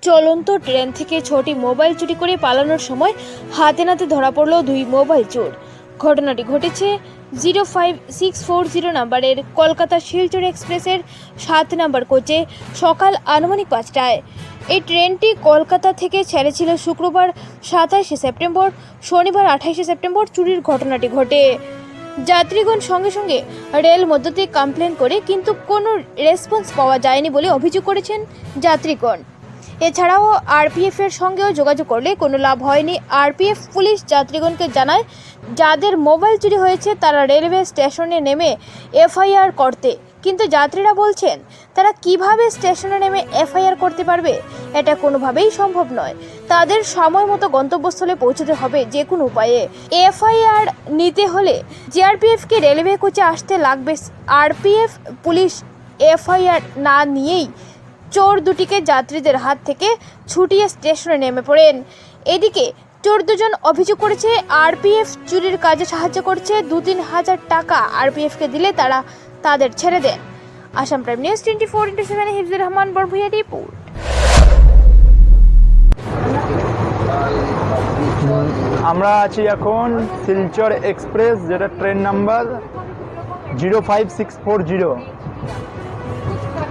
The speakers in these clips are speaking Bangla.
চলন্ত ট্রেন থেকে 6টি মোবাইল চুরি করে পালানোর সময় হাতে নাতে ধরা পড়ল 2 মোবাইল চোর। ঘটনাটি ঘটেছে 05640 নম্বরের কলকাতা শিলচর এক্সপ্রেসের 7 নম্বর কোচে সকাল আনুমানিক 5টায়। এই ট্রেনটি কলকাতা থেকে ছেড়েছিল শুক্রবার 27 সেপ্টেম্বর। শনিবার 28 সেপ্টেম্বর চুরির ঘটনাটি ঘটে। যাত্রীগণ সঙ্গে সঙ্গে রেল মধ্যে কমপ্লেন করে কিন্তু কোনো রেসপন্স পাওয়া যায়নি বলে অভিযোগ করেছেন যাত্রীগণ। এছাড়াও আরপিএফ এর সঙ্গেও যোগাযোগ করলে কোনো লাভ হয়নি। আরপিএফ পুলিশ যাত্রীগণকে জানায় যাদের মোবাইল চুরি হয়েছে তারা রেলওয়ে স্টেশনে নেমে এফআইআর করতে, কিন্তু যাত্রীরা বলছেন তারা কিভাবে স্টেশনে নেমে এফআইআর করতে পারবে, এটা কোনোভাবেই সম্ভব নয়। তাদের সময় মতো গন্তব্যস্থলে পৌঁছতে হবে যে কোনো উপায়ে। এফআইআর নিতে হলে জিআরপিএফকে রেলওয়ে কোচে আসতে লাগবে। আরপিএফ পুলিশ এফআইআর না নিয়েই চোর দুটিকে যাত্রীদের হাত থেকে ছুটিয়ে স্টেশনে নেমে পড়েন। এদিকে চোর দুজন অভিযোগ করেছে আরপিএফ চুরির কাজে সাহায্য করছে। 2-3 হাজার টাকা আরপিএফকে দিলে তারা তাদের ছেড়ে দেন। Assam prime news 24/7 Hifzur Rahman Barbhuiya report. আমরা আছি এখন শিলচর এক্সপ্রেস, যেটা ট্রেন নাম্বার 05640।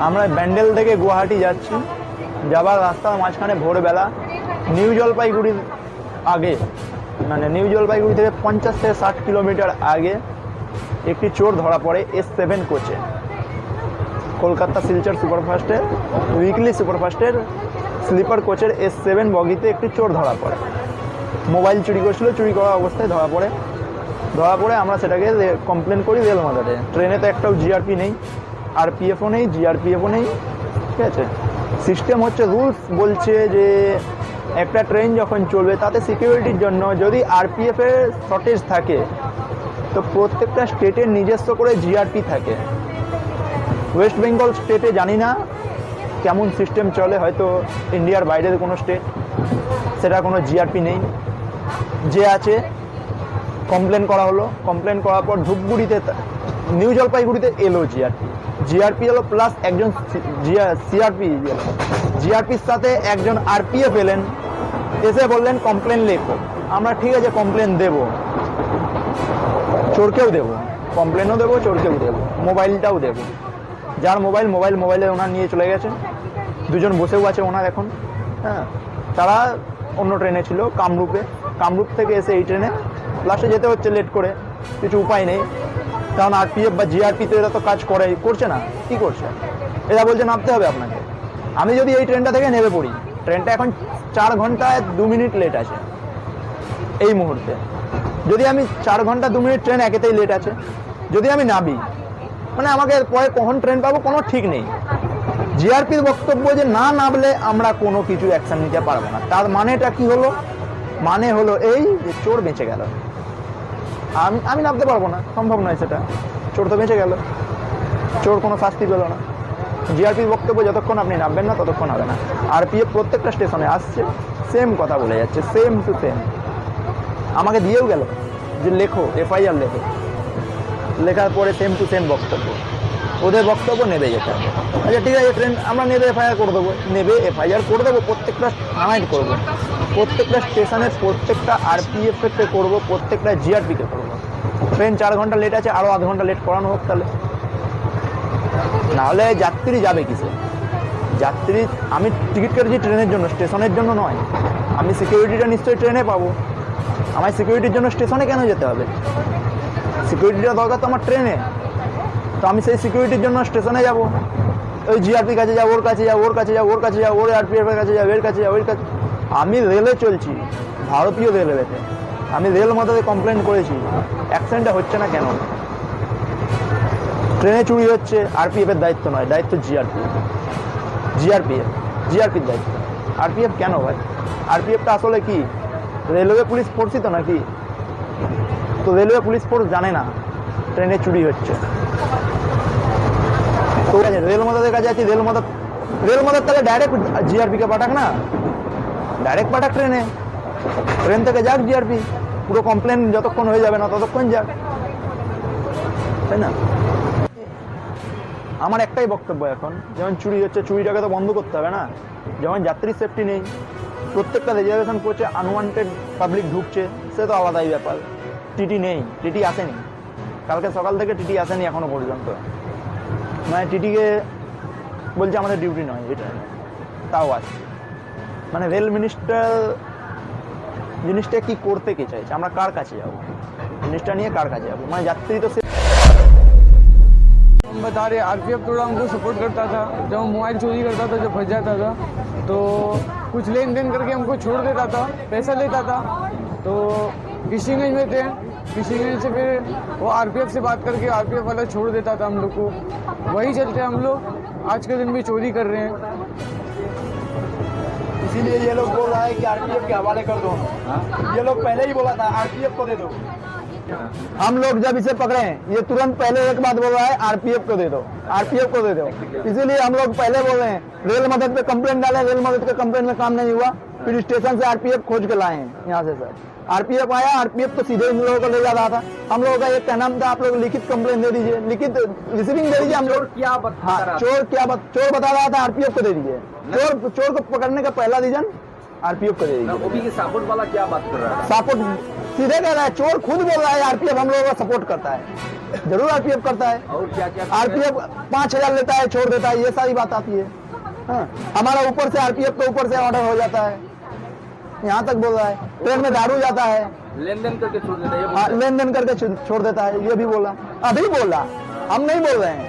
আমরা ব্যান্ডেল থেকে গুয়াহাটি যাচ্ছি। যাবার রাস্তার মাঝখানে ভোরবেলা নিউ জলপাইগুড়ির আগে, মানে নিউ জলপাইগুড়ি থেকে 50 থেকে 60 কিলোমিটার আগে একটি চোর ধরা পড়ে S7 কোচে। কলকাতা শিলচর সুপারফাস্টের উইকলি সুপারফাস্টের স্লিপার কোচের S7 বগিতে একটি চোর ধরা পড়ে। মোবাইল চুরি করছিল, চুরি করা অবস্থায় ধরা পড়ে আমরা সেটাকে কমপ্লেন করি রেল মাদারে। ট্রেনে তো একটাও জিআরপি নেই, আরপিএফও নেই, জিআরপিএফও নেই, ঠিক আছে। সিস্টেম হচ্ছে, রুলস বলছে যে একটা ট্রেন যখন চলবে তাতে সিকিউরিটির জন্য যদি আরপিএফের শর্টেজ থাকে তো প্রত্যেকটা স্টেটের নিজস্ব করে জিআরপি থাকে। ওয়েস্ট বেঙ্গল স্টেটে জানি না কেমন সিস্টেম চলে, হয়তো ইন্ডিয়ার বাইরের কোনো স্টেট, সেটা কোনো জিআরপি নেই। যে আছে কমপ্লেন করা হলো, কমপ্লেন করার পর ধূপগুড়িতে নিউ জলপাইগুড়িতে এলো জিআরপি এলো, প্লাস একজন জিআরপির সাথে একজন আরপিএফ এলেন, এসে বললেন কমপ্লেন লেখো। আমরা ঠিক আছে কমপ্লেন দেব, চোরকেও দেব, কমপ্লেনও দেবো, চোরকেও দেবো, মোবাইলটাও দেবো। যার মোবাইলে ওনার নিয়ে চলে গেছেন। দুজন বসেও আছে ওনার এখন। হ্যাঁ, তারা অন্য ট্রেনে ছিল, কামরূপ থেকে এসে এই ট্রেনে লাস্টে যেতে হচ্ছে লেট করে, কিছু উপায় নেই, কারণ আরপিএফ বা জিআরপি তো এরা তো কাজ করছে না, কি করছে, এরা বলছে নামতে হবে আপনাকে। আমি যদি এই ট্রেনটা থেকে নেমে পড়ি, ট্রেনটা এখন 4 ঘন্টায় 2 মিনিট লেট আছে এই মুহূর্তে। যদি আমি 4 ঘন্টা 2 মিনিট ট্রেন একেতেই লেট আছে, যদি আমি নামি, মানে আমাকে পরে কখন ট্রেন পাবো কোনো ঠিক নেই। জিআরপির বক্তব্য যে না নামলে আমরা কোনো কিছু অ্যাকশন নিতে পারবো না। তার মানেটা কি হলো? মানে হলো এই যে চোর বেঁচে গেল, আমি নামতে পারবো না, সম্ভব নয় সেটা। চোর তো বেঁচে গেল, চোর কোনো শাস্তি পেল না। জিআরপির বক্তব্য যতক্ষণ আপনি নামবেন না ততক্ষণ হবে না। আরপিএফ প্রত্যেকটা স্টেশনে আসছে, সেম কথা বলে যাচ্ছে, সেম টু সেম। আমাকে দিয়েও গেল যে লেখো, এফআইআর লেখো। লেখার পরে সেম টু সেম বক্তব্য, ওদের বক্তব্য নেবে যেতে হবে। আচ্ছা ঠিক আছে, ট্রেন আমরা নেবে এফআইআর করে দেবো, এফআইআর করে দেবো, প্রত্যেকটা থানায় করবো, প্রত্যেকটা স্টেশনের প্রত্যেকটা আরপিএফকে করবো, প্রত্যেকটা জিআরপিকে করবো। ট্রেন 4 ঘন্টা লেট আছে, আরও 1/2 ঘন্টা লেট করানো হোক তাহলে। নাহলে যাত্রী যাবে কিসে? যাত্রী, আমি টিকিট কেটেছি ট্রেনের জন্য, স্টেশনের জন্য নয়। আমি সিকিউরিটিটা নিশ্চয়ই ট্রেনে পাবো, আমায় সিকিউরিটির জন্য স্টেশনে কেন যেতে হবে? সিকিউরিটিটা দরকার তো আমার ট্রেনে, তো আমি সেই সিকিউরিটির জন্য স্টেশনে যাব, ওই জিআরপির কাছে যাবো, ওর কাছে যাবো, ওর আরপিএফের কাছে যাবো, এর কাছে যাবো, এর কাছে। আমি রেলে চলছি, ভারতীয় রেলওয়েতে, আমি রেল মাদারে কমপ্লেন করেছি, অ্যাক্সিডেন্টটা হচ্ছে না কেন? ট্রেনে চুরি হচ্ছে, আরপিএফের দায়িত্ব নয়, দায়িত্ব জিআরপির দায়িত্ব। আরপিএফ কেন ভাই? আরপিএফটা আসলে কি রেলওয়ে পুলিশ ফোর্সই তো নাকি? তো রেলওয়ে পুলিশ ফোর্স জানে না ট্রেনে চুরি হচ্ছে। তো রেল মাদারের কাছে আছি, রেল মাদার তাহলে ডাইরেক্ট জিআরপিকে পাঠাক না, ডাইরেক্ট পাঠাক ট্রেন থেকে যাক জিআরপি, পুরো কমপ্লেন যতক্ষণ হয়ে যাবে না ততক্ষণ যাক, তাই না? আমার একটাই বক্তব্য এখন, যেমন চুরি হচ্ছে, চুরিটাকে তো বন্ধ করতে হবে না। যখন যাত্রীর সেফটি নেই, প্রত্যেকটা রিজার্ভেশন কোচে আনওয়ান্টেড পাবলিক ঢুকছে, সে তো আলাদাই ব্যাপার। টিটি নেই, টিটি আসেনি, কালকে সকাল থেকে টিটি আসেনি এখনো পর্যন্ত। মানে টিটিকে বলছে আমাদের ডিউটি নয়, এটা তাও আসছে। মানে রেল মিনিস্টার জিনিসটা কি করতে কে চাইছে, আমরা কার কাছে যাবো জিনিসটা নিয়ে, কার কাছে যাবো? মানে যাত্রী তো हम बता रहे आरपीएफ थोड़ा हमको सपोर्ट करता था, जब हम मोबाइल चोरी करता था, जब फंस जाता था तो कुछ लेन देन करके हमको छोड़ देता था, पैसा लेता था। तो किशनगंज में थे, किशनगंज से फिर वो आरपीएफ से बात करके आरपीएफ वाला छोड़ देता था हम लोग को। वही चलते हम लोग आज के दिन भी चोरी कर रहे हैं। इसीलिए ये लोग बोल रहा है कि आरपीएफ के हवाले कर दो। ये लोग पहले ही बोला था आरपीएफ को दे दो। हम लोग जब इसे पकड़े हैं, ये तुरंत पहले एक बात बोल रहा है आरपीएफ को दे दो, आरपीएफ को दे दो। इसीलिए हम लोग पहले बोल रहे हैं रेल मदद पे कंप्लेंट डाले, रेल मदद के कंप्लेंट में काम नहीं हुआ, फिर स्टेशन से आरपीएफ खोज के लाए हैं यहाँ से। सर आरपीएफ आया, आरपीएफ तो सीधे इन लोगों को ले जा रहा था। हम लोगों का एक कहना था आप लोग लिखित कंप्लेंट दे दीजिए, लिखित रिसीविंग दे दीजिए। हम लोग चोर बता रहा था आरपीएफ को दे दीजिए। चोर को पकड़ने का पहला रीजन आरपीएफ को दे दीजिए। सपोर्ट वाला क्या बात कर रहा है? सपोर्ट सीधे कह रहा है, चोर खुद बोल रहा है आरपीएफ हम लोगों का सपोर्ट करता है। जरूर आरपीएफ करता है, और क्या क्या आरपीएफ 5,000 लेता है, छोड़ देता है, ये सारी बात आती है। हाँ, हमारा ऊपर से आरपीएफ के ऊपर से ऑर्डर हो जाता है, यहाँ तक बोल रहा है। ट्रेन में दारू जाता है, लेन देन करके छोड़ देता है, ये हाँ, लेन देन करके छोड़ देता है, ये भी बोला, अभी बोला। हम नहीं बोल रहे हैं,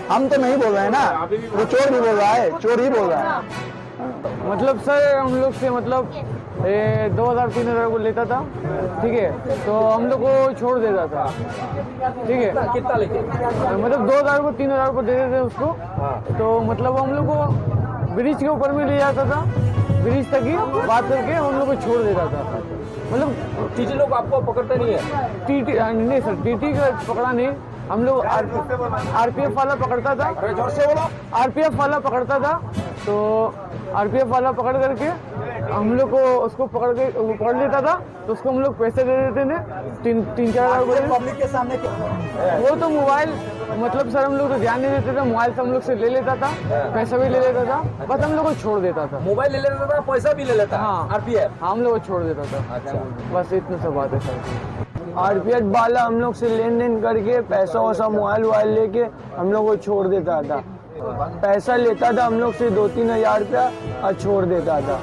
हम तो नहीं बोल रहे हैं ना, वो चोर भी बोल रहा है, चोर ही बोल रहा है। मतलब सर हम लोग से मतलब 2,000-3,000 को लेता था, ठीक है, तो हम लोग को छोड़ देता था, ठीक है। कितना लेके? मतलब 2,000 को 3,000 को दे देते उसको। तो मतलब हम लोग को ब्रिज के ऊपर में ले जाता था, ब्रिज तक ही बात करके हम लोग को छोड़ देता था। मतलब टीटी लोग आपको पकड़ते नहीं है? टीटी नहीं सर, टीटी का पकड़ा नहीं, हम लोग आरपीएफ वाला पकड़ता था, आरपीएफ वाला पकड़ता था। तो आरपीएफ वाला पकड़ करके हम लोग को उसको पकड़ लेता था, तो उसको हम लोग पैसे दे देते थे 3-4 हज़ार पब्लिक के सामने वो तो मोबाइल मतलब सर हम लोग तो ध्यान नहीं देते थे, मोबाइल से हम लोग से ले लेता था, पैसा भी ले लेता था, बस हम लोग को छोड़ देता था। मोबाइल ले लेता था, पैसा भी ले लेता? हाँ आरपीएफ हम लोग को छोड़ देता था। अच्छा। बस इतना सा बात है सर। आरपीएफ वाला हम लोग से लेन देन करके पैसा वैसा मोबाइल वोबाइल लेके हम लोग को छोड़ देता था। पैसा लेता था हम लोग से 2-3 हज़ार रुपया और छोड़ देता था।